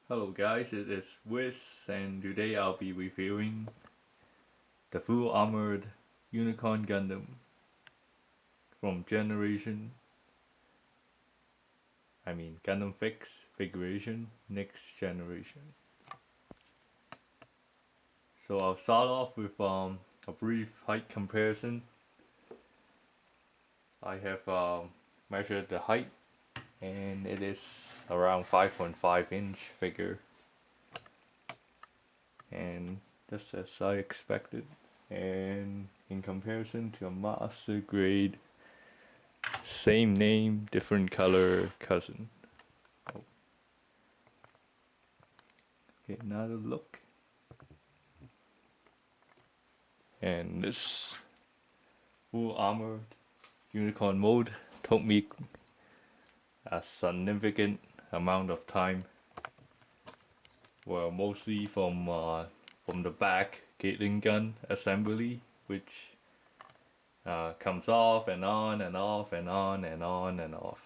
Hello guys, it is Wiz and today I'll be reviewing the full armored Unicorn Gundam from Gundam Fix figuration next generation. So I'll start off with a brief height comparison. I have measured the height and it is around 5.5 inch figure, and just as I expected, and in comparison to a master grade same name different color cousin. Okay, another look, and this full armored unicorn mode took me a significant amount of time. Well, mostly from the back Gatling gun assembly, which comes off and on and off and on and on and off.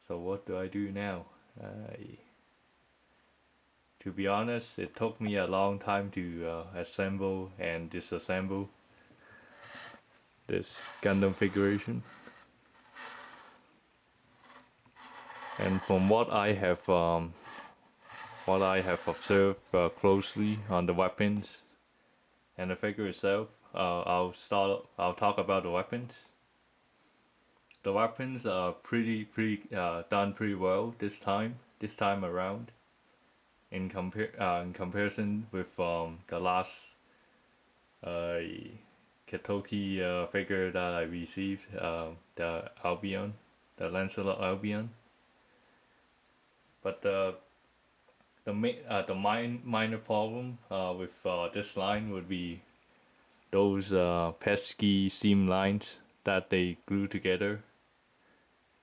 So what do I do now? To be honest, it took me a long time to assemble and disassemble this Gundam figuration. And from what I have observed closely on the weapons and the figure itself, I'll talk about the weapons. The weapons are done pretty well this time around. In comparison with the last Katoki figure that I received, the Albion, the Lancelot Albion. But the minor problem with this line would be those pesky seam lines that they glue together,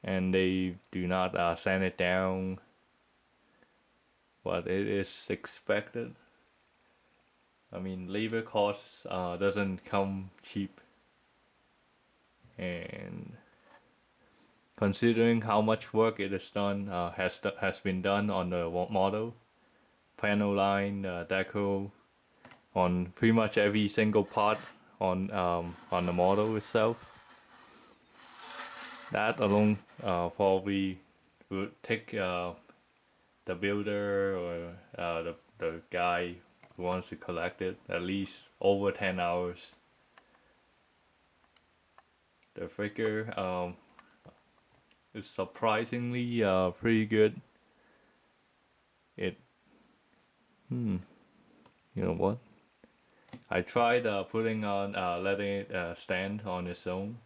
and they do not sand it down. But it is expected. I mean, labor costs doesn't come cheap, and considering how much work it is done has been done on the model, panel line, deco, on pretty much every single part on the model itself. That alone probably would take the builder or the guy who wants to collect it at least over 10 hours. The figure is surprisingly pretty good. You know what? I tried putting on letting it stand on its own.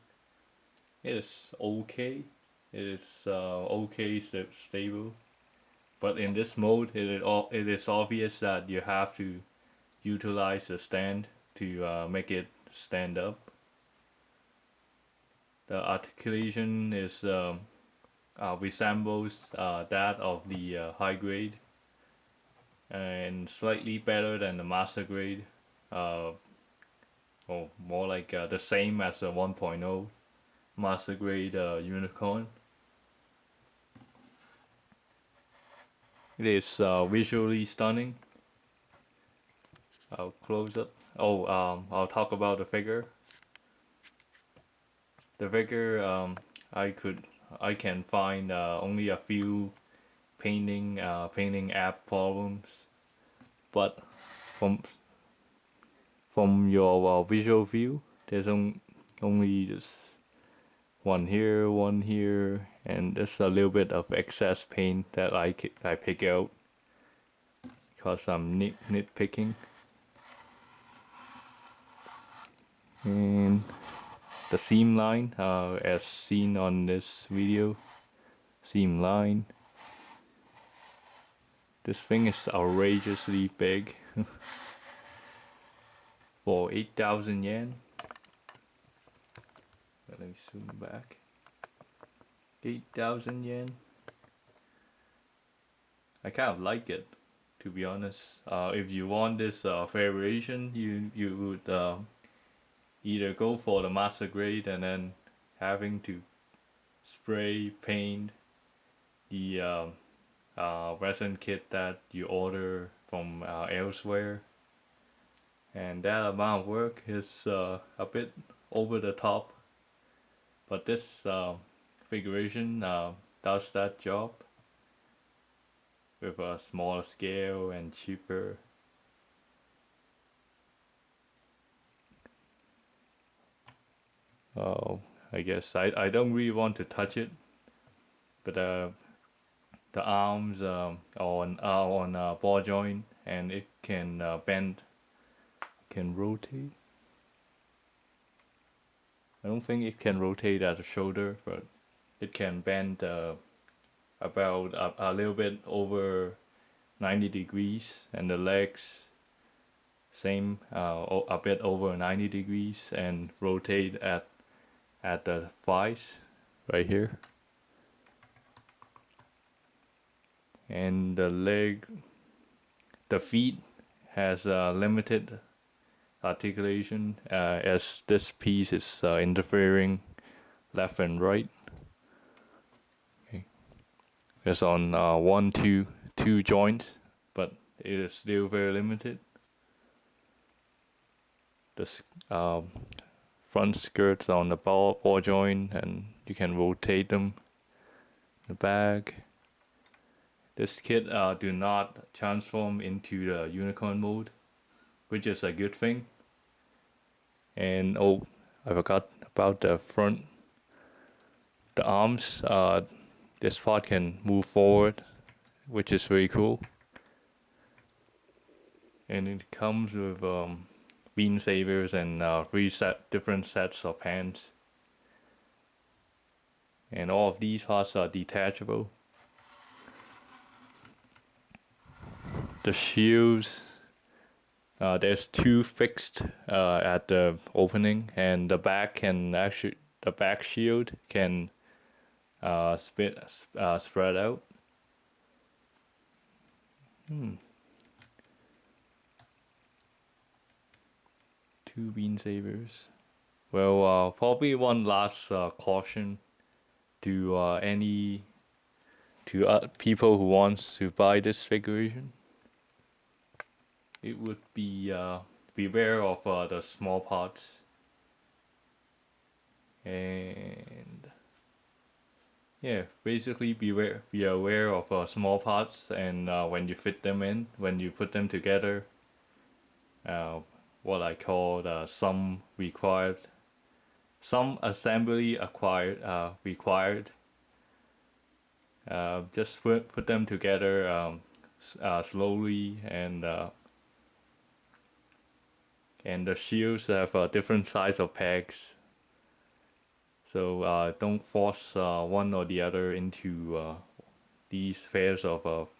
It is okay. It is okay stable. But in this mode, it is obvious that you have to utilize the stand to make it stand up. The articulation is resembles that of the high grade, and slightly better than the master grade, or more like the same as the 1.0 master grade Unicorn. It is visually stunning. I'll close up. I'll talk about the figure. The figure, I can find only a few painting app problems, but from your visual view, there's only just one here, and there's a little bit of excess paint that I pick out because I'm nitpicking. And the seam line, as seen on this video, seam line. This thing is outrageously big for 8,000 yen. Let me zoom back. 8,000 yen. I kind of like it, to be honest. If you want this variation, you would either go for the master grade and then having to spray paint the resin kit that you order from elsewhere, and that amount of work is a bit over the top, but this configuration does that job with a smaller scale and cheaper. I guess I don't really want to touch it, but the arms are on a ball joint, and it can bend, can rotate. I don't think it can rotate at the shoulder, but it can bend about a little bit over 90 degrees, and the legs same a bit over 90 degrees, and rotate at the thighs right here. And the feet has limited articulation as this piece is interfering left and right. Okay. It's on two joints, but it is still very limited. The front skirts on the ball joint, and you can rotate them. The back. This kit do not transform into the unicorn mode, which is a good thing. And oh, I forgot about the front. The arms, this part can move forward, which is very cool. And it comes with bean savers and different sets of hands. And all of these parts are detachable. The shields, there's two fixed at the opening, and the back shield can spread out. Two bean savers. Well, probably one last caution to people who wants to buy this figuration. It would be beware of the small parts, and yeah, basically be aware of small parts, and when you fit them in, when you put them together, what I call some assembly required. Just put them together slowly, and the shields have different size of pegs, so don't force one or the other into these pairs of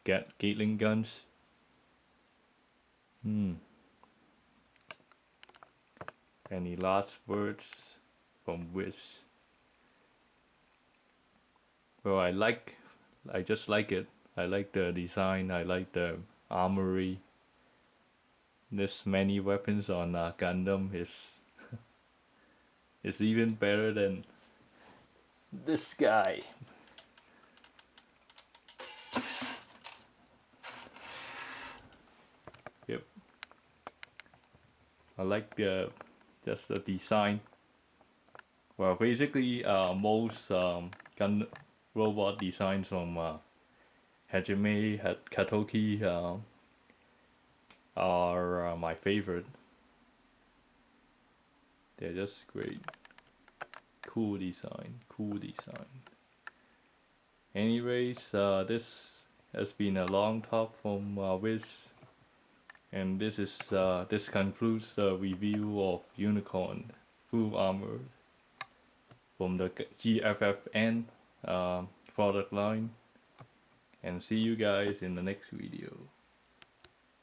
Gatling guns. Any last words from Wiz? Well, I just like it. I like the design, I like the armory. This many weapons on Gundam is even better than this guy. Yep. I like just the design. Well, basically most gun robot designs from Hajime Katoki are my favorite. They're just great. Cool design. Anyways, this has been a long talk from Wiz, and this concludes the review of Unicorn Full Armor from the GFFN product line, and see you guys in the next video.